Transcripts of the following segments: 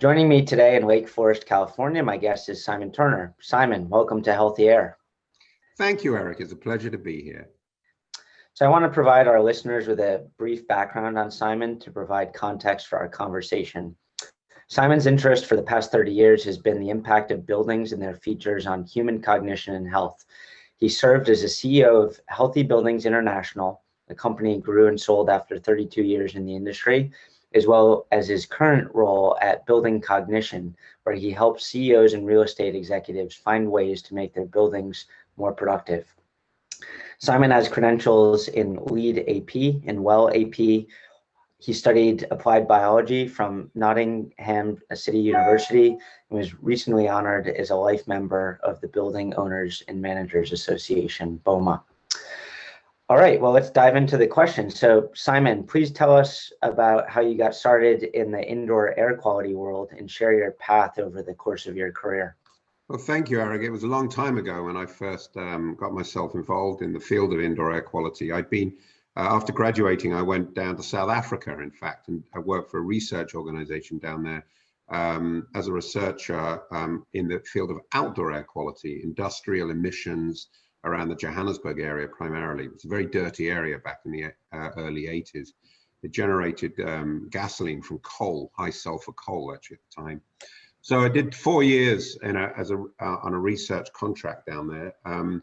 Joining me today in Lake Forest, California, my guest is Simon Turner. Simon, welcome to Healthy Air. Thank you, Eric. It's a pleasure to be here. So I want to provide our listeners with a brief background on Simon to provide context for our conversation. Simon's interest for the past 30 years has been the impact of buildings and their features on human cognition and health. He served as a CEO of Healthy Buildings International. The company grew and sold after 32 years in the industry, as well as his current role at Building Cognition, where he helps CEOs and real estate executives find ways to make their buildings more productive. Simon has credentials in LEAD AP and WELL AP. He studied applied biology from Nottingham City University and was recently honored as a life member of the Building Owners and Managers Association, BOMA. All right, well, let's dive into the questions. So Simon, please tell us about how you got started in the indoor air quality world and share your path over the course of your career. Well, thank you, Eric. It was a long time ago when I first got myself involved in the field of indoor air quality. I'd been, after graduating, I went down to South Africa, in fact, and I worked for a research organization down there as a researcher in the field of outdoor air quality, industrial emissions around the Johannesburg area primarily. It was a very dirty area back in the early 80s. It generated gasoline from coal, high sulfur coal actually at the time. So I did 4 years on a research contract down there, and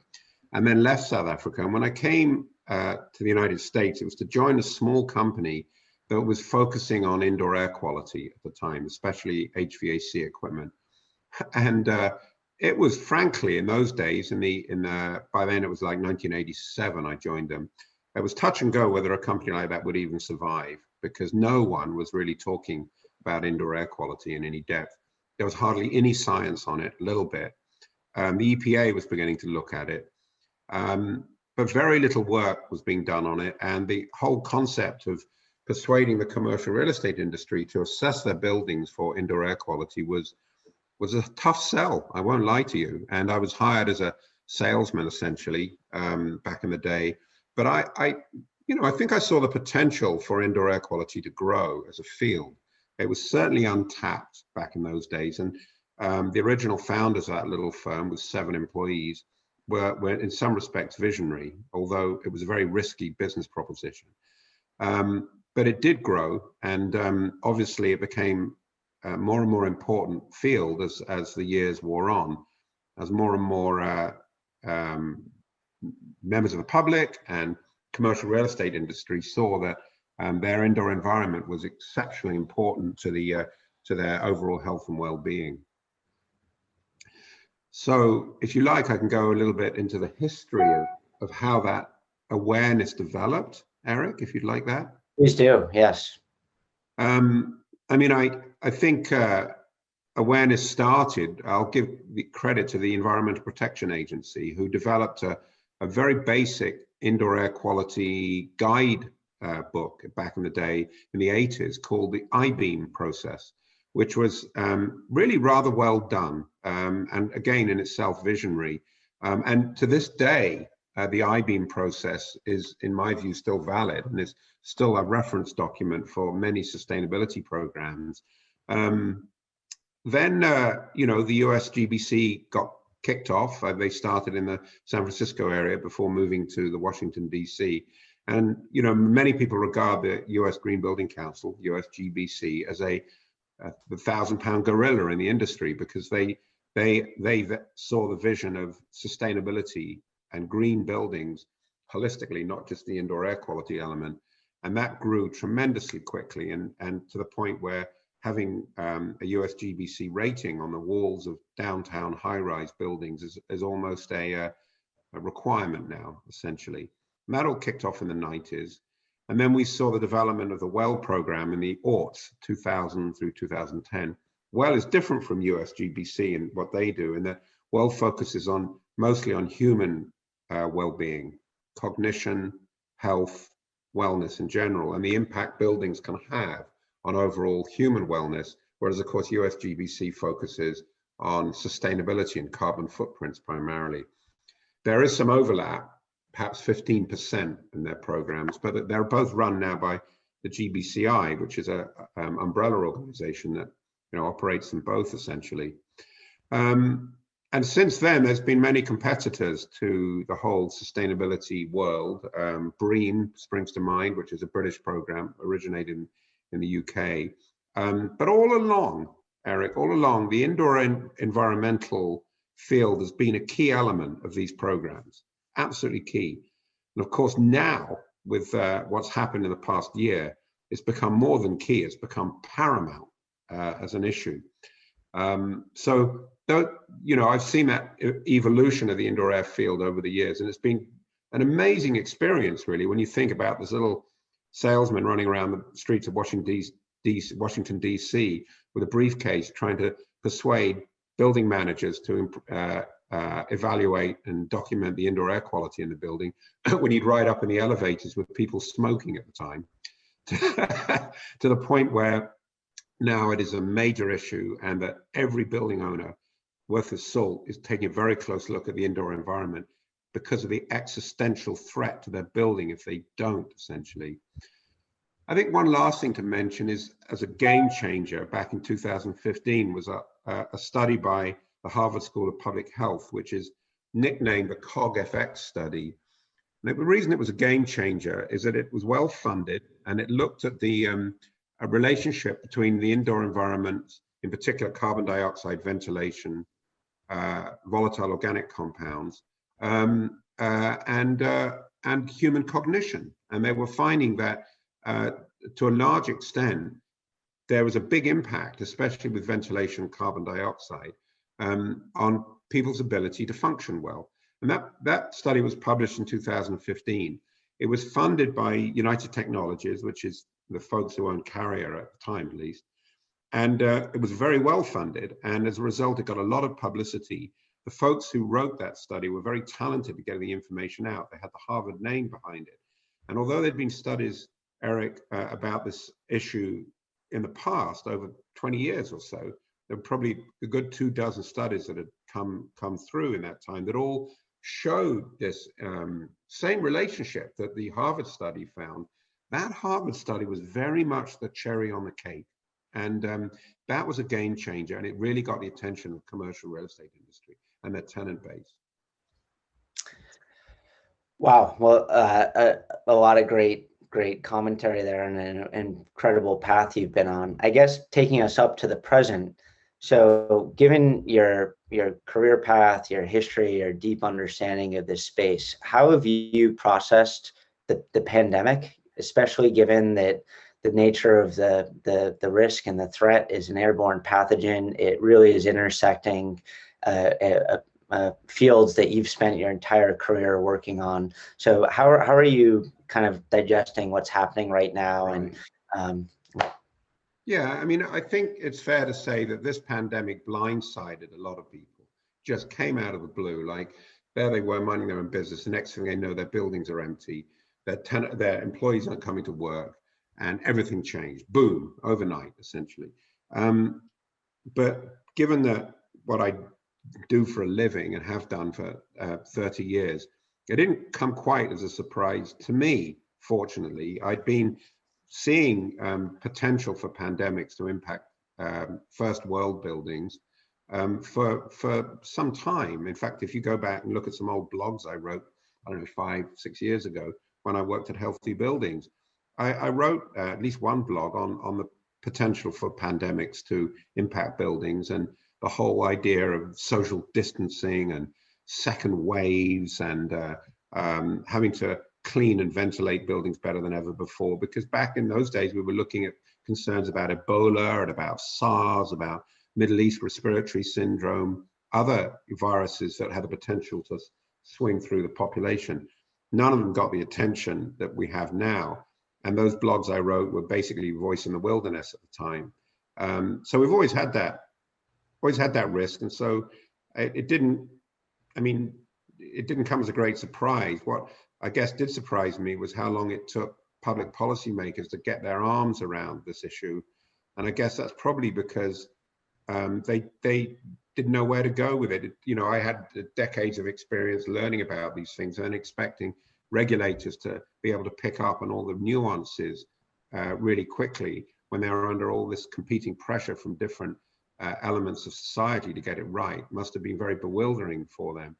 then left South Africa. And when I came to the United States, it was to join a small company that was focusing on indoor air quality at the time, especially HVAC equipment. And it was frankly in those days, by then it was like 1987, I joined them. It was touch and go whether a company like that would even survive, because no one was really talking about indoor air quality in any depth. There was hardly any science on it, a little bit. The EPA was beginning to look at it, but very little work was being done on it. And the whole concept of persuading the commercial real estate industry to assess their buildings for indoor air quality was a tough sell, I won't lie to you. And I was hired as a salesman, essentially, back in the day. But I think I saw the potential for indoor air quality to grow as a field. It was certainly untapped back in those days. And the original founders of that little firm with 7 employees were in some respects visionary, although it was a very risky business proposition. But it did grow, and obviously it became a more and more important field as the years wore on, as more and more members of the public and commercial real estate industry saw that their indoor environment was exceptionally important to their overall health and well-being. So if you like, I can go a little bit into the history of how that awareness developed, Eric, if you'd like that. Please do, yes. I think awareness started, I'll give the credit to the Environmental Protection Agency, who developed a very basic indoor air quality guide book back in the day in the 80s called the I-beam process, which was really rather well done, and again in itself visionary. And to this day, the I-beam process is, in my view, still valid and is still a reference document for many sustainability programs. Then the US GBC got kicked off. They started in the San Francisco area before moving to the Washington, DC. And many people regard the US Green Building Council, US GBC, as the 1,000-pound gorilla in the industry, because they saw the vision of sustainability and green buildings holistically, not just the indoor air quality element. And that grew tremendously quickly, and to the point where having a US GBC rating on the walls of downtown high-rise buildings is almost a requirement now, essentially. And that all kicked off in the 90s. And then we saw the development of the WELL program in the aughts, 2000 through 2010. WELL is different from US GBC in what they do, in that WELL focuses mostly on human well-being, cognition, health, wellness in general, and the impact buildings can have on overall human wellness, whereas of course US GBC focuses on sustainability and carbon footprints primarily. There is some overlap, perhaps 15% in their programs, but they're both run now by the GBCI, which is an umbrella organization that operates them both essentially. And since then, there's been many competitors to the whole sustainability world. BREEAM springs to mind, which is a British program originated in the UK. But all along, Erik, the indoor environmental field has been a key element of these programs, absolutely key. And of course, now with what's happened in the past year, it's become more than key, it's become paramount as an issue. So, I've seen that evolution of the indoor air field over the years, and it's been an amazing experience, really, when you think about this little salesman running around the streets of Washington, D.C. with a briefcase trying to persuade building managers to evaluate and document the indoor air quality in the building, when he'd ride up in the elevators with people smoking at the time, to the point where now it is a major issue, and that every building owner worth his salt is taking a very close look at the indoor environment because of the existential threat to their building if they don't, essentially. I think one last thing to mention is, as a game changer, back in 2015 was a study by the Harvard School of Public Health, which is nicknamed the COG-FX study. And the reason it was a game changer is that it was well funded, and it looked at the a relationship between the indoor environment, in particular carbon dioxide, ventilation, volatile organic compounds, and human cognition. And they were finding that to a large extent, there was a big impact, especially with ventilation and carbon dioxide, on people's ability to function well. And that study was published in 2015. It was funded by United Technologies, which is the folks who owned Carrier at the time, at least. And it was very well funded. And as a result, it got a lot of publicity. The folks who wrote that study were very talented at getting the information out. They had the Harvard name behind it. And although there'd been studies, Erik, about this issue in the past, over 20 years or so, there were probably a good 24 studies that had come through in that time that all showed this same relationship that the Harvard study found. That Harvard study was very much the cherry on the cake. And that was a game changer, and it really got the attention of the commercial real estate industry and their tenant base. Wow. Well, a lot of great commentary there, and an incredible path you've been on. I guess taking us up to the present. So given your career path, your history, your deep understanding of this space, how have you processed the pandemic, especially given that the nature of the risk and the threat is an airborne pathogen? It really is intersecting fields that you've spent your entire career working on. So how are you kind of digesting what's happening right now? Right. And yeah, I mean, I think it's fair to say that this pandemic blindsided a lot of people. Just came out of the blue. Like, there they were minding their own business. The next thing they know, their buildings are empty. Their employees aren't coming to work, and everything changed. Boom, overnight, essentially. But given that what I do for a living and have done for 30 years, it didn't come quite as a surprise to me, fortunately. I'd been seeing potential for pandemics to impact first world buildings for some time. In fact, if you go back and look at some old blogs I wrote, I don't know, 5-6 years ago, when I worked at Healthy Buildings, I wrote at least one blog on the potential for pandemics to impact buildings, and the whole idea of social distancing and second waves, and having to clean and ventilate buildings better than ever before. Because back in those days, we were looking at concerns about Ebola and about SARS, about Middle East respiratory syndrome, other viruses that had the potential to swing through the population. None of them got the attention that we have now. And those blogs I wrote were basically voice in the wilderness at the time. So we've always had that risk. And so it didn't come as a great surprise. What I guess did surprise me was how long it took public policymakers to get their arms around this issue. And I guess that's probably because they didn't know where to go with it. I had decades of experience learning about these things and expecting regulators to be able to pick up on all the nuances really quickly when they were under all this competing pressure from different elements of society to get it right must have been very bewildering for them.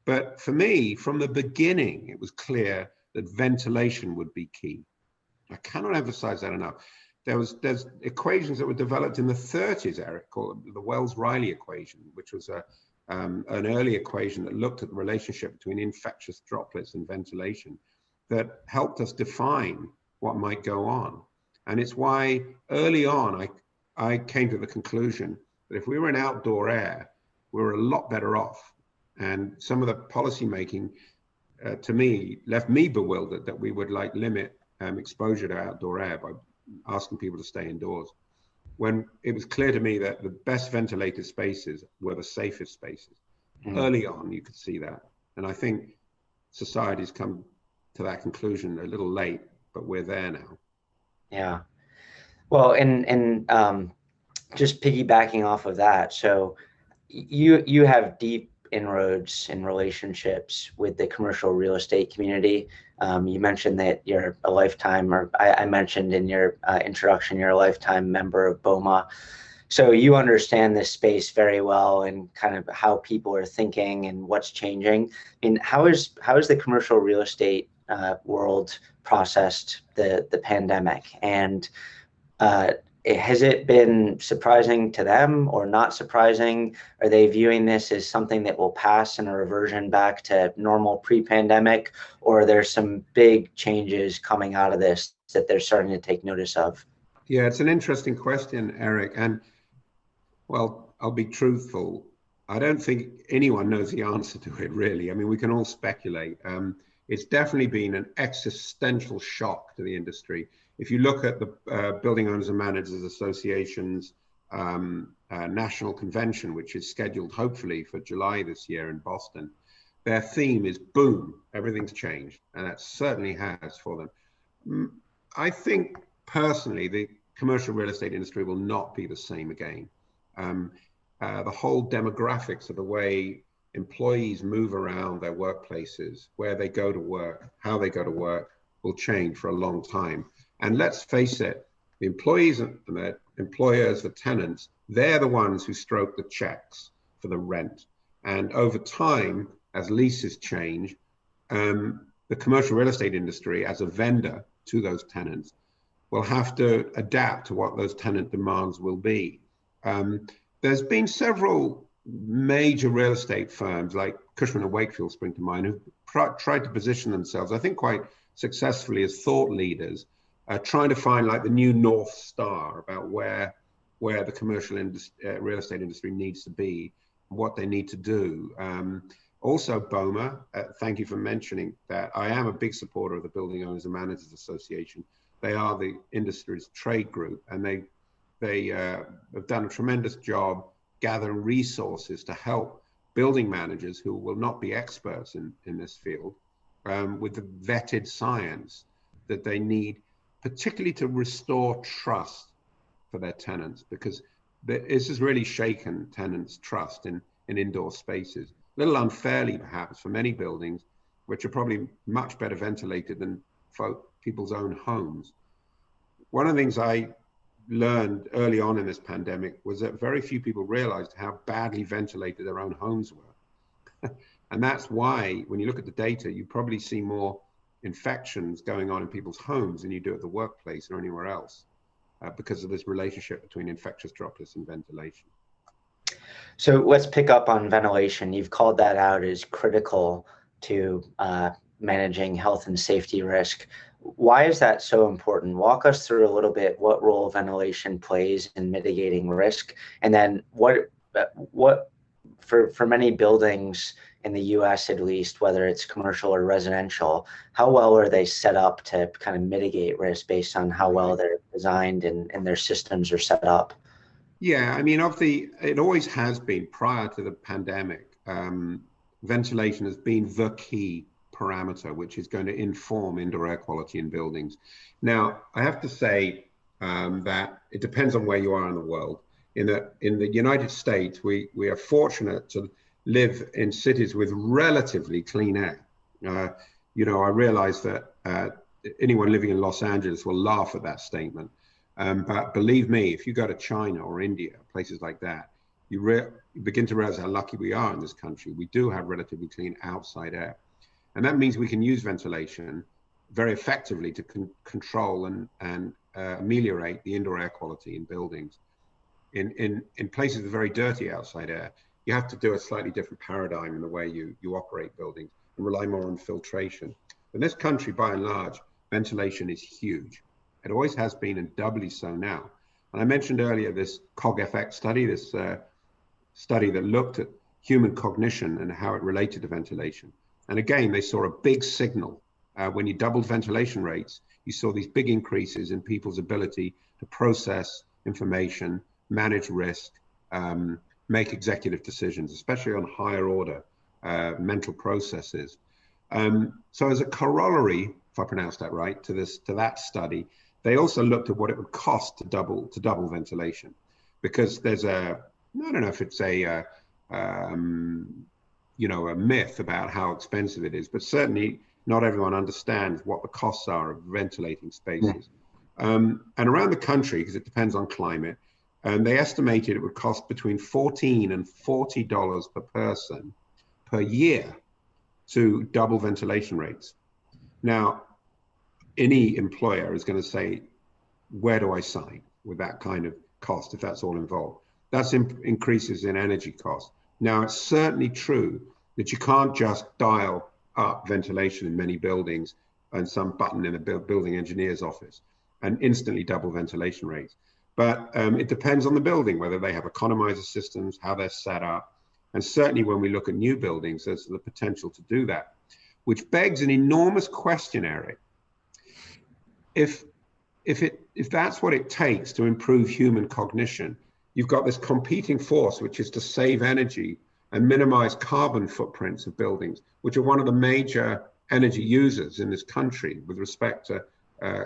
But for me, from the beginning, it was clear that ventilation would be key. I cannot emphasize that enough. There's equations that were developed in the 30s, Erik, called the Wells-Riley equation, which was an early equation that looked at the relationship between infectious droplets and ventilation that helped us define what might go on. And it's why early on, I came to the conclusion that if we were in outdoor air, we were a lot better off. And some of the policy making, to me, left me bewildered that we would limit exposure to outdoor air by asking people to stay indoors, when it was clear to me that the best ventilated spaces were the safest spaces. Early on, you could see that. And I think society's come to that conclusion a little late, but we're there now. Yeah. Well, and just piggybacking off of that, so you have deep inroads in relationships with the commercial real estate community. You mentioned that you're a lifetime, or I mentioned in your introduction, you're a lifetime member of BOMA. So you understand this space very well and kind of how people are thinking and what's changing. I mean, how is the commercial real estate world processed the pandemic? And has it been surprising to them or not surprising? Are they viewing this as something that will pass and a reversion back to normal pre-pandemic, or are there some big changes coming out of this that they're starting to take notice of? Yeah, it's an interesting question, Erik. And well, I'll be truthful. I don't think anyone knows the answer to it, really. I mean, we can all speculate. It's definitely been an existential shock to the industry. If you look at the Building Owners and Managers Association's national convention, which is scheduled hopefully for July this year in Boston, their theme is boom, everything's changed. And that certainly has for them. I think personally, the commercial real estate industry will not be the same again. The whole demographics of the way employees move around their workplaces, where they go to work, how they go to work, will change for a long time. And let's face it, the employees and the employers, the tenants, they're the ones who stroke the checks for the rent. And over time, as leases change, the commercial real estate industry as a vendor to those tenants will have to adapt to what those tenant demands will be. There's been several major real estate firms like Cushman & Wakefield spring to mind, who've tried to position themselves, I think quite successfully, as thought leaders, trying to find the new North Star about where the commercial real estate industry needs to be, what they need to do. Also, BOMA, thank you for mentioning that. I am a big supporter of the Building Owners and Managers Association. They are the industry's trade group, and they have done a tremendous job gathering resources to help building managers who will not be experts in this field with the vetted science that they need, particularly to restore trust for their tenants, because this has really shaken tenants' trust in indoor spaces. A little unfairly, perhaps, for many buildings, which are probably much better ventilated than people's own homes. One of the things I learned early on in this pandemic was that very few people realized how badly ventilated their own homes were. And that's why, when you look at the data, you probably see more infections going on in people's homes than you do at the workplace or anywhere else, because of this relationship between infectious droplets and ventilation. So let's pick up on ventilation. You've called that out as critical to managing health and safety risk. Why is that so important? Walk us through a little bit what role ventilation plays in mitigating risk, and then what for many buildings in the US, at least, whether it's commercial or residential, how well are they set up to kind of mitigate risk based on how well they're designed and their systems are set up? Yeah, I mean, it always has been, prior to the pandemic, ventilation has been the key parameter which is going to inform indoor air quality in buildings. Now, I have to say that it depends on where you are in the world. In the United States, we are fortunate to live in cities with relatively clean air. I realize that anyone living in Los Angeles will laugh at that statement. But believe me, if you go to China or India, places like that, you begin to realize how lucky we are in this country. We do have relatively clean outside air. And that means we can use ventilation very effectively to control and ameliorate the indoor air quality in buildings. In places with very dirty outside air, you have to do a slightly different paradigm in the way you operate buildings and rely more on filtration. In this country, by and large, ventilation is huge. It always has been, and doubly so now. And I mentioned earlier this CogFX study, this study that looked at human cognition and how it related to ventilation. And again, they saw a big signal. When you doubled ventilation rates, you saw these big increases in people's ability to process information, manage risk, make executive decisions, especially on higher order mental processes. So as a corollary, if I pronounced that right, to that study, they also looked at what it would cost to double ventilation, because there's I don't know if it's a myth about how expensive it is, but certainly not everyone understands what the costs are of ventilating spaces. And around the country, because it depends on climate, they estimated it would cost between $14 and $40 per person per year to double ventilation rates. Now, any employer is going to say, where do I sign with that kind of cost if that's all involved? That's increases in energy costs. Now, it's certainly true that you can't just dial up ventilation in many buildings and some button in a building engineer's office and instantly double ventilation rates. But it depends on the building, whether they have economizer systems, how they're set up. And certainly when we look at new buildings, there's the potential to do that, which begs an enormous question, Erik. If that's what it takes to improve human cognition, you've got this competing force, which is to save energy and minimize carbon footprints of buildings, which are one of the major energy users in this country with respect to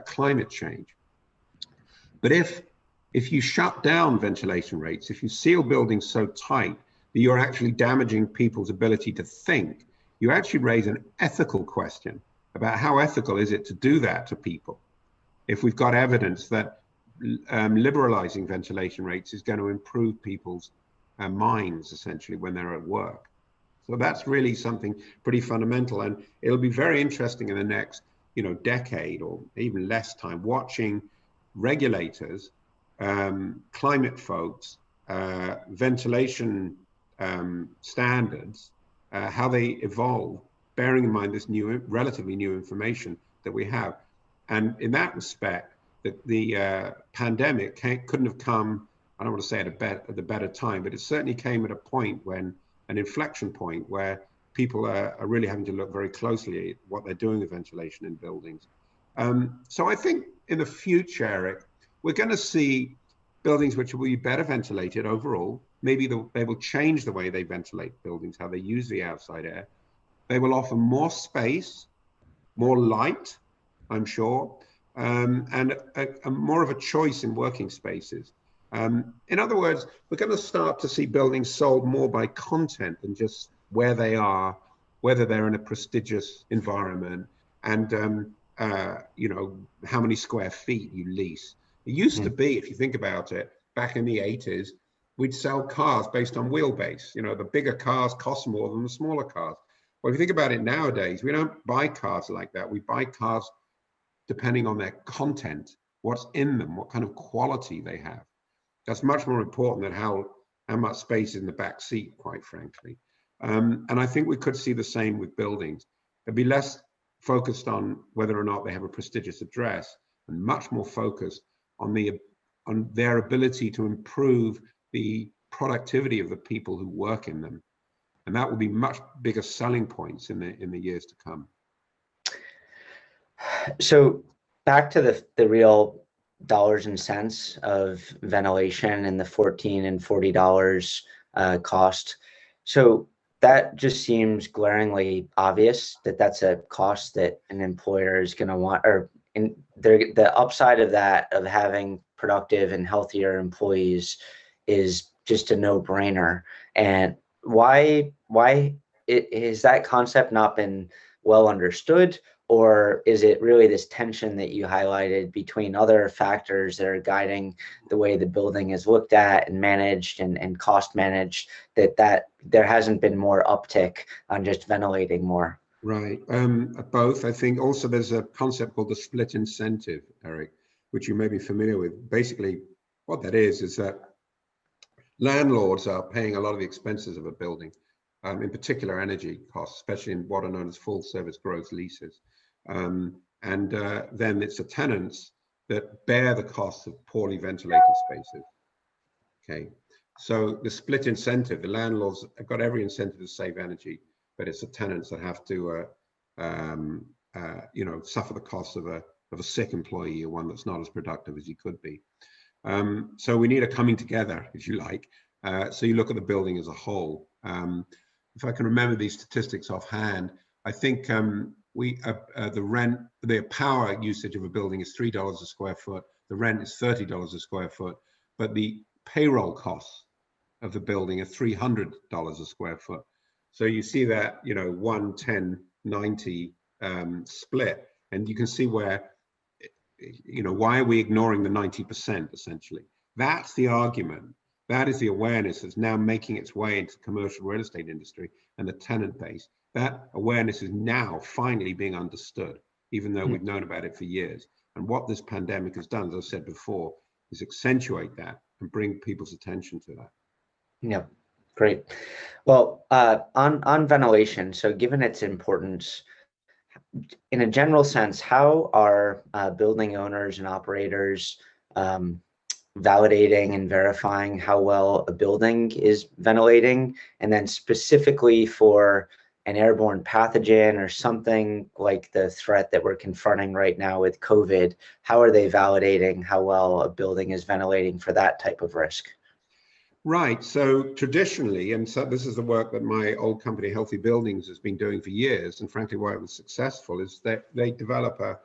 climate change. But if you shut down ventilation rates, if you seal buildings so tight that you're actually damaging people's ability to think, you actually raise an ethical question about how ethical is it to do that to people. If we've got evidence that liberalizing ventilation rates is going to improve people's minds, essentially, when they're at work. So that's really something pretty fundamental. And it'll be very interesting in the next, decade or even less time, watching regulators, climate folks, ventilation standards, how they evolve, bearing in mind this relatively new information that we have. And in that respect, the pandemic couldn't have come, I don't want to say at the better time, but it certainly came at a point when, an inflection point where people are really having to look very closely at what they're doing with ventilation in buildings. So I think in the future, Erik, we're going to see buildings which will be better ventilated overall. Maybe they will change the way they ventilate buildings, how they use the outside air. They will offer more space, more light, I'm sure, and more of a choice in working spaces. In other words, we're going to start to see buildings sold more by content than just where they are, whether they're in a prestigious environment, and how many square feet you lease. It used to be, if you think about it, back in the 80s, we'd sell cars based on wheelbase. The bigger cars cost more than the smaller cars. Well, if you think about it nowadays, we don't buy cars like that. We buy cars depending on their content, what's in them, what kind of quality they have. That's much more important than how much space is in the back seat, quite frankly. And I think we could see the same with buildings. It'd be less focused on whether or not they have a prestigious address, and much more focused on their ability to improve the productivity of the people who work in them. And that will be much bigger selling points in the years to come. So back to the real dollars and cents of ventilation and the $14 and $40 cost. So that just seems glaringly obvious that that's a cost that an employer is going to want, or the upside of that, of having productive and healthier employees, is just a no-brainer. And why has that concept not been well understood, or is it really this tension that you highlighted between other factors that are guiding the way the building is looked at and managed and cost managed, that there hasn't been more uptick on just ventilating more? Right. Both. I think also there's a concept called the split incentive, Eric, which you may be familiar with. Basically, what that is that landlords are paying a lot of the expenses of a building, in particular energy costs, especially in what are known as full service gross leases. Then it's the tenants that bear the costs of poorly ventilated spaces. Okay, so the split incentive, the landlords have got every incentive to save energy, but it's the tenants that have to, suffer the costs of a sick employee, or one that's not as productive as he could be. So we need a coming together, if you like. So you look at the building as a whole. If I can remember these statistics offhand, I think the power usage of a building is $3 a square foot. The rent is $30 a square foot, but the payroll costs of the building are $300 a square foot. So you see that, 110-90 split, and you can see where, why are we ignoring the 90% essentially? That's the argument. That is the awareness that's now making its way into the commercial real estate industry and the tenant base. That awareness is now finally being understood, even though we've known about it for years. And what this pandemic has done, as I said before, is accentuate that and bring people's attention to that. Yeah, great. Well, on ventilation, so given its importance, in a general sense, how are building owners and operators validating and verifying how well a building is ventilating? And then specifically for an airborne pathogen or something like the threat that we're confronting right now with COVID, how are they validating how well a building is ventilating for that type of risk? Right. So traditionally, and so this is the work that my old company, Healthy Buildings, has been doing for years, and frankly, why it was successful, is that they develop a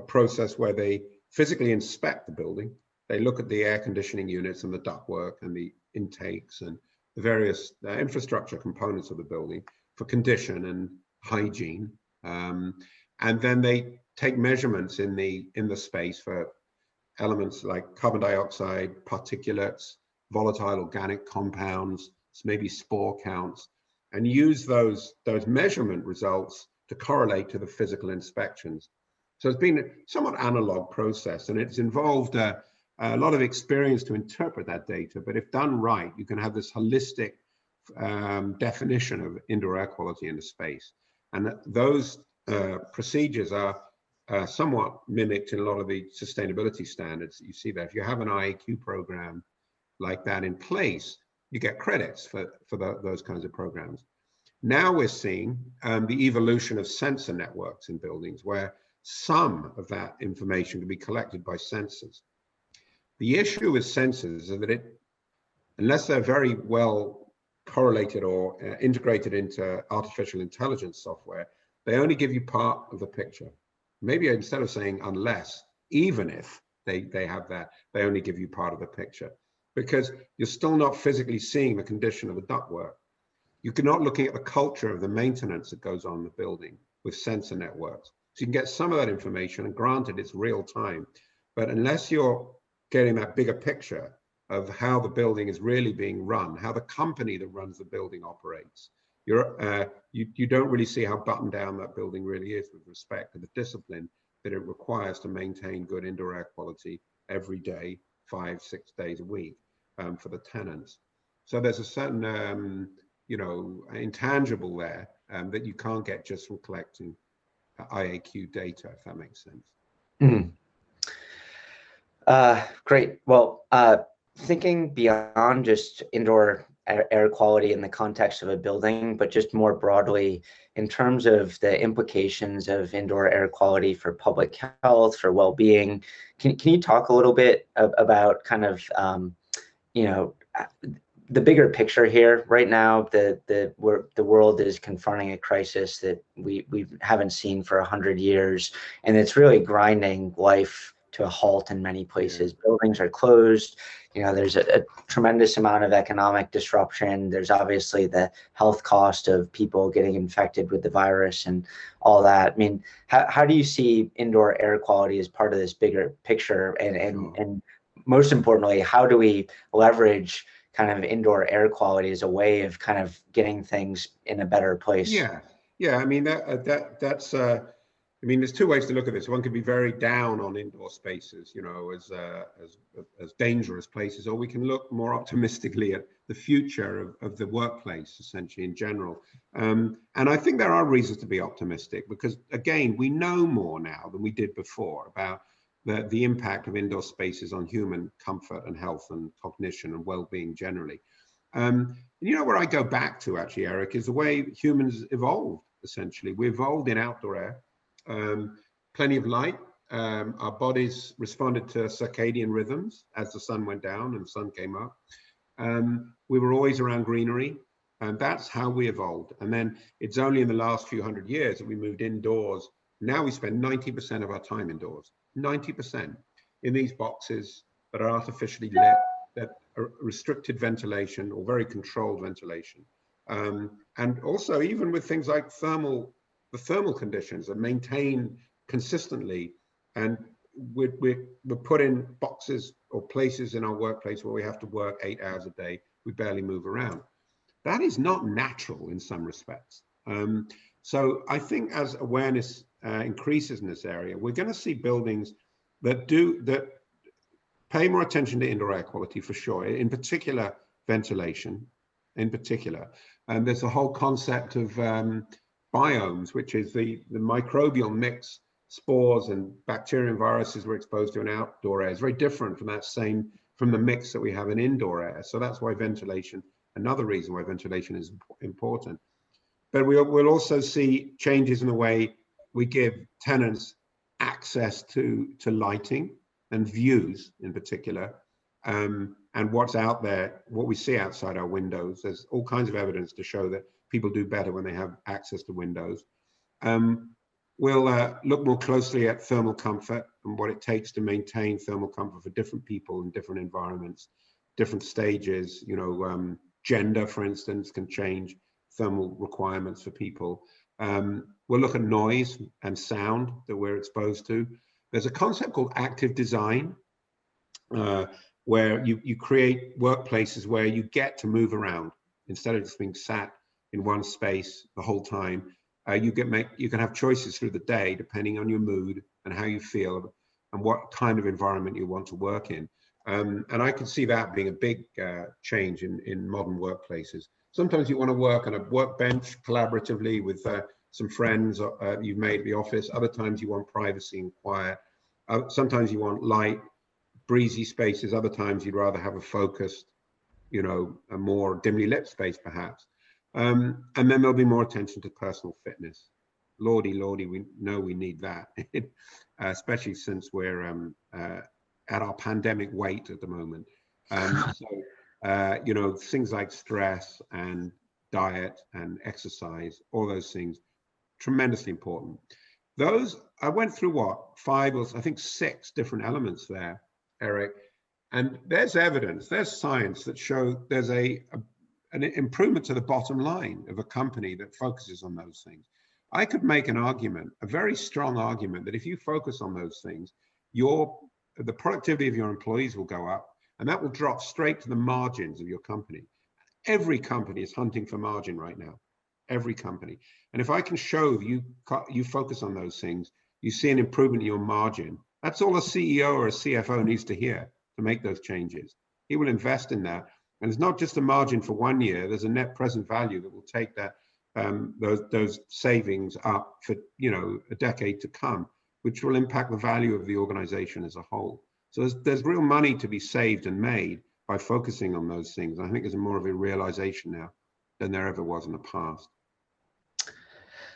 process where they physically inspect the building. They look at the air conditioning units and the ductwork and the intakes and the various infrastructure components of the building for condition and hygiene. And then they take measurements in the space for elements like carbon dioxide, particulates, volatile organic compounds, maybe spore counts, and use those measurement results to correlate to the physical inspections. So it's been a somewhat analog process, and it's involved a lot of experience to interpret that data. But if done right, you can have this holistic definition of indoor air quality in the space. And those procedures are somewhat mimicked in a lot of the sustainability standards that you see there. If you have an IAQ program like that in place, you get credits for those kinds of programs. Now we're seeing the evolution of sensor networks in buildings, where some of that information can be collected by sensors. The issue with sensors is that unless they're very well correlated or integrated into artificial intelligence software, they only give you part of the picture. Maybe instead of saying unless, even if they have that, they only give you part of the picture, because you're still not physically seeing the condition of the ductwork. You're not looking at the culture of the maintenance that goes on in the building with sensor networks. So you can get some of that information, and granted, it's real time, but unless you're getting that bigger picture of how the building is really being run, how the company that runs the building operates, you don't really see how buttoned down that building really is with respect to the discipline that it requires to maintain good indoor air quality every day, 5-6 days a week for the tenants. So there's a certain intangible there that you can't get just from collecting IAQ data, if that makes sense. Mm-hmm. Great. Well, thinking beyond just indoor air quality in the context of a building, but just more broadly in terms of the implications of indoor air quality for public health, for well-being, can you talk a little bit about kind of, the bigger picture here? Right now, the world is confronting a crisis that we haven't seen for 100 years, and it's really grinding life to a halt in many places. Buildings are closed. There's a tremendous amount of economic disruption. There's obviously the health cost of people getting infected with the virus and all that. I mean, how do you see indoor air quality as part of this bigger picture? And most importantly, how do we leverage kind of indoor air quality as a way of kind of getting things in a better place? Yeah. I mean, that's I mean, there's two ways to look at this. One could be very down on indoor spaces, as dangerous places, or we can look more optimistically at the future of the workplace, essentially in general. And I think there are reasons to be optimistic because, again, we know more now than we did before about the impact of indoor spaces on human comfort and health and cognition and well-being generally. Where I go back to actually, Erik, is the way humans evolved. Essentially, we evolved in outdoor air. Plenty of light. Our bodies responded to circadian rhythms as the sun went down and the sun came up. We were always around greenery, and that's how we evolved. And then it's only in the last few hundred years that we moved indoors. Now we spend 90% of our time indoors, 90% in these boxes that are artificially lit, that are restricted ventilation or very controlled ventilation. And also even with things like the thermal conditions are maintained consistently, and we're put in boxes or places in our workplace where we have to work 8 hours a day. We barely move around. That is not natural in some respects. So I think as awareness increases in this area, we're going to see buildings that pay more attention to indoor air quality for sure. In particular, ventilation. In particular, and there's a whole concept of biomes, which is the microbial mix, spores and bacteria and viruses we're exposed to in outdoor air is very different from the mix that we have in indoor air. So that's why ventilation, another reason why ventilation is important. But we'll also see changes in the way we give tenants access to lighting and views in particular, and what's out there, what we see outside our windows. There's all kinds of evidence to show that people do better when they have access to windows. We'll look more closely at thermal comfort and what it takes to maintain thermal comfort for different people in different environments, different stages. Gender, for instance, can change thermal requirements for people. We'll look at noise and sound that we're exposed to. There's a concept called active design, where you create workplaces where you get to move around instead of just being sat in one space the whole time. You can have choices through the day depending on your mood and how you feel and what kind of environment you want to work in. And I can see that being a big change in modern workplaces. Sometimes you want to work on a workbench collaboratively with some friends you've made at the office. Other times you want privacy and quiet. Sometimes you want light, breezy spaces. Other times you'd rather have a focused, a more dimly lit space perhaps. And then there'll be more attention to personal fitness. Lordy, we know we need that, especially since we're at our pandemic weight at the moment. So, things like stress and diet and exercise, all those things, tremendously important. Those, I went through 6 different elements there, Erik, and there's evidence, there's science that show there's an improvement to the bottom line of a company that focuses on those things. I could make an argument, a very strong argument, that if you focus on those things, the productivity of your employees will go up, and that will drop straight to the margins of your company. Every company is hunting for margin right now, every company. And if I can show you focus on those things, you see an improvement in your margin. That's all a CEO or a CFO needs to hear to make those changes. He will invest in that. And it's not just a margin for 1 year, there's a net present value that will take that those savings up for a decade to come, which will impact the value of the organization as a whole. So there's real money to be saved and made by focusing on those things. I think there's more of a realization now than there ever was in the past.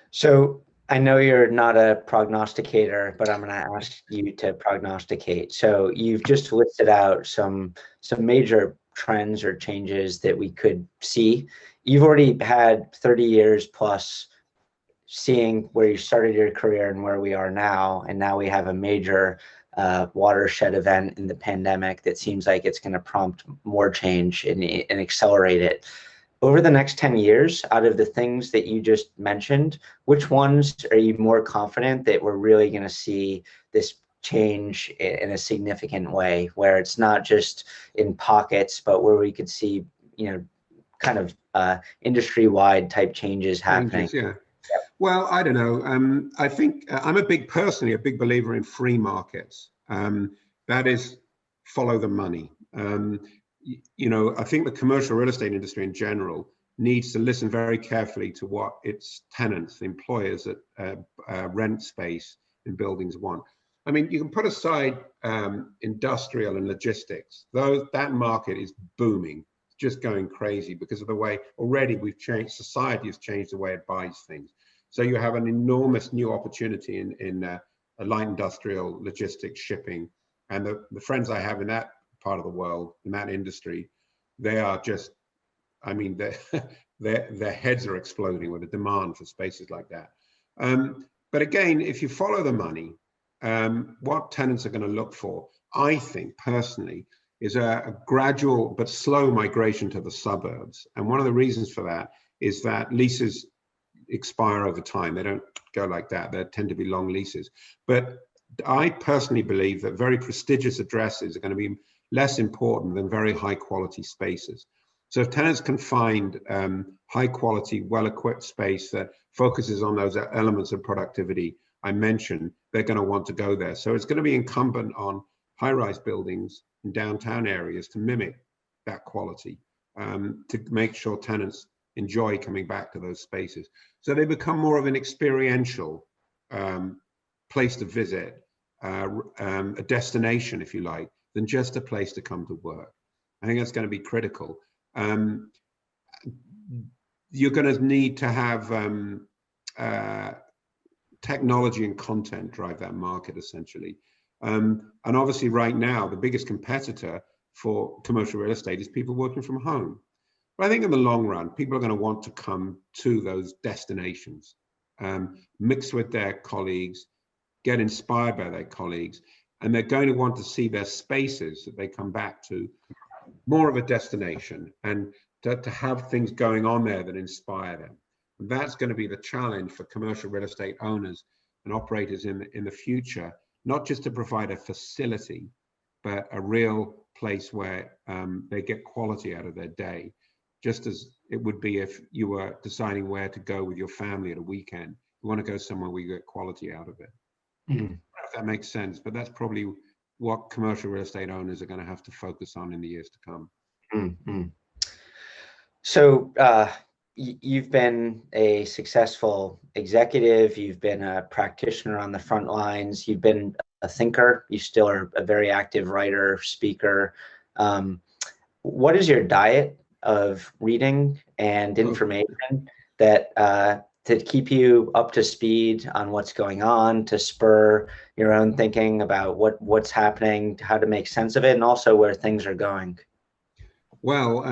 So I know you're not a prognosticator, but I'm going to ask you to prognosticate. So you've just listed out some major trends or changes that we could see. You've already had 30 years plus seeing where you started your career and where we are now, and now we have a major watershed event in the pandemic that seems like it's going to prompt more change and accelerate it. Over the next 10 years, out of the things that you just mentioned, which ones are you more confident that we're really going to see this change in a significant way, where it's not just in pockets, but where we could see, kind of industry-wide type changes happening? Yeah. Well, I don't know. I think I'm personally a big believer in free markets. That is, follow the money. I think the commercial real estate industry in general needs to listen very carefully to what its tenants, the employers that rent space in buildings want. I mean, you can put aside industrial and logistics, though that market is booming, just going crazy because of the way already society has changed the way it buys things. So you have an enormous new opportunity in light industrial, logistics, shipping, and the friends I have in that part of the world, in that industry, they are just, I mean, their heads are exploding with the demand for spaces like that. But again, if you follow the money, what tenants are going to look for, I think personally, is a gradual but slow migration to the suburbs. And one of the reasons for that is that leases expire over time. They don't go like that. They tend to be long leases. But I personally believe that very prestigious addresses are going to be less important than very high quality spaces. So if tenants can find high quality, well-equipped space that focuses on those elements of productivity I mentioned, they're going to want to go there. So it's going to be incumbent on high-rise buildings in downtown areas to mimic that quality, to make sure tenants enjoy coming back to those spaces. So they become more of an experiential place to visit, a destination, if you like, than just a place to come to work. I think that's going to be critical. You're going to need to have technology and content drive that market, essentially. And obviously right now, the biggest competitor for commercial real estate is people working from home. But I think in the long run, people are going to want to come to those destinations, mix with their colleagues, get inspired by their colleagues, and they're going to want to see their spaces that they come back to more of a destination, and to have things going on there that inspire them. And that's going to be the challenge for commercial real estate owners and operators in the future, not just to provide a facility, but a real place where they get quality out of their day, just as it would be if you were deciding where to go with your family at a weekend. You want to go somewhere where you get quality out of it. I don't know if that makes sense, but that's probably what commercial real estate owners are going to have to focus on in the years to come. So you've been a successful executive, you've been a practitioner on the front lines, you've been a thinker, you still are a very active writer, speaker. What is your diet of reading and information that to keep you up to speed on what's going on, to spur your own thinking about what's happening, how to make sense of it, and also where things are going? Well,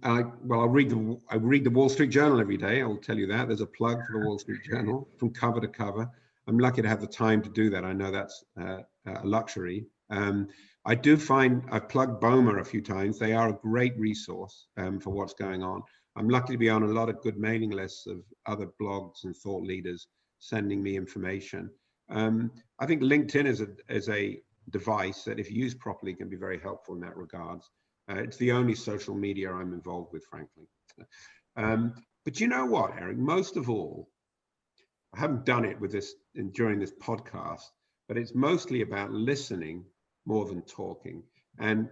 I read the Wall Street Journal every day. I will tell you that. There's a plug for the Wall Street Journal from cover to cover. I'm lucky to have the time to do that. I know that's a luxury. I do find I've plugged BOMA a few times. They are a great resource for what's going on. I'm lucky to be on a lot of good mailing lists of other blogs and thought leaders sending me information. I think LinkedIn is a device that, if used properly, can be very helpful in that regard. It's the only social media I'm involved with, frankly. But you know what, Erik? Most of all, I haven't done it with this during this podcast, but it's mostly about listening more than talking, and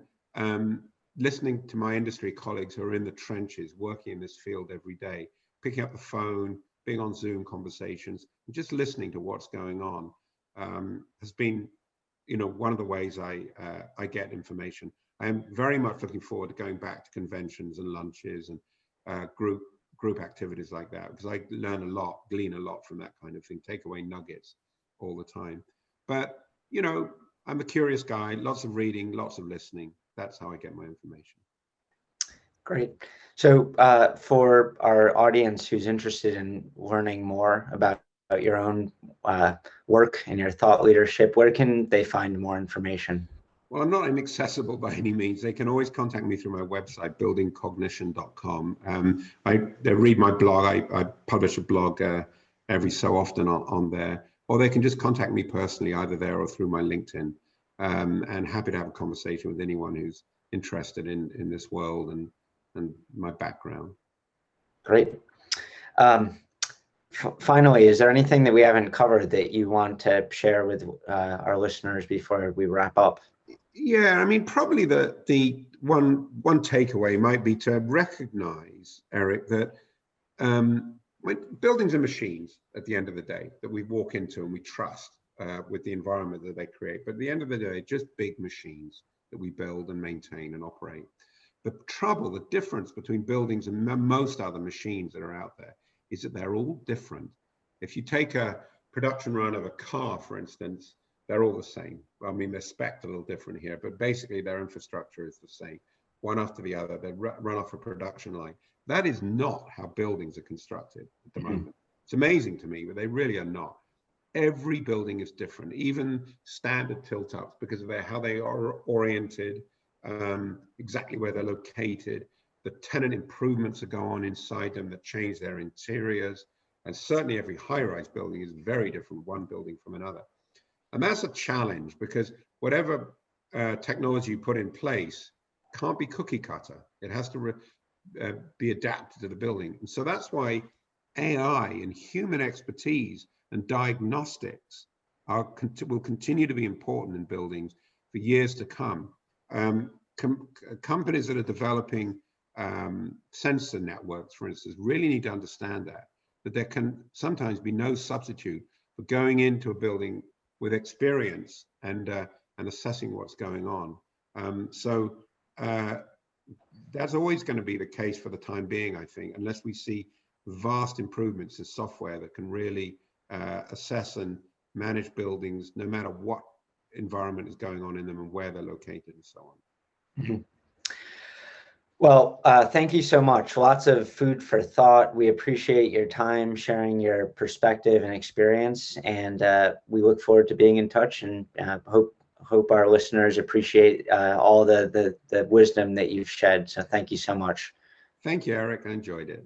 listening to my industry colleagues who are in the trenches, working in this field every day, picking up the phone, being on Zoom conversations, and just listening to what's going on has been, one of the ways I get information. I am very much looking forward to going back to conventions and lunches and group activities like that, because I learn a lot, glean a lot from that kind of thing, take away nuggets all the time. But, I'm a curious guy, lots of reading, lots of listening. That's how I get my information. Great. So for our audience who's interested in learning more about your own work and your thought leadership, where can they find more information? Well, I'm not inaccessible by any means. They can always contact me through my website, buildingcognition.com. They read my blog. I publish a blog every so often on there, or they can just contact me personally, either there or through my LinkedIn. And happy to have a conversation with anyone who's interested in this world and my background. Great. Finally, is there anything that we haven't covered that you want to share with our listeners before we wrap up? Yeah, I mean, probably the one takeaway might be to recognize, Erik, that buildings are machines at the end of the day that we walk into and we trust with the environment that they create. But at the end of the day, just big machines that we build and maintain and operate. The difference between buildings and most other machines that are out there is that they're all different. If you take a production run of a car, for instance, they're all the same. I mean, they're spec'd a little different here, but basically their infrastructure is the same, one after the other. They run off a production line. That is not how buildings are constructed at the moment. It's amazing to me, but they really are not. Every building is different, even standard tilt-ups, because of how they are oriented, exactly where they're located, the tenant improvements that go on inside them that change their interiors. And certainly every high-rise building is very different, one building from another. And that's a challenge, because whatever technology you put in place can't be cookie cutter. It has to be adapted to the building. And so that's why AI and human expertise and diagnostics will continue to be important in buildings for years to come. Companies that are developing sensor networks, for instance, really need to understand that there can sometimes be no substitute for going into a building with experience and assessing what's going on. That's always going to be the case for the time being, I think, unless we see vast improvements in software that can really assess and manage buildings, no matter what environment is going on in them and where they're located and so on. Mm-hmm. Well, thank you so much. Lots of food for thought. We appreciate your time, sharing your perspective and experience, and we look forward to being in touch, and hope our listeners appreciate all the wisdom that you've shed. So thank you so much. Thank you, Erik. I enjoyed it.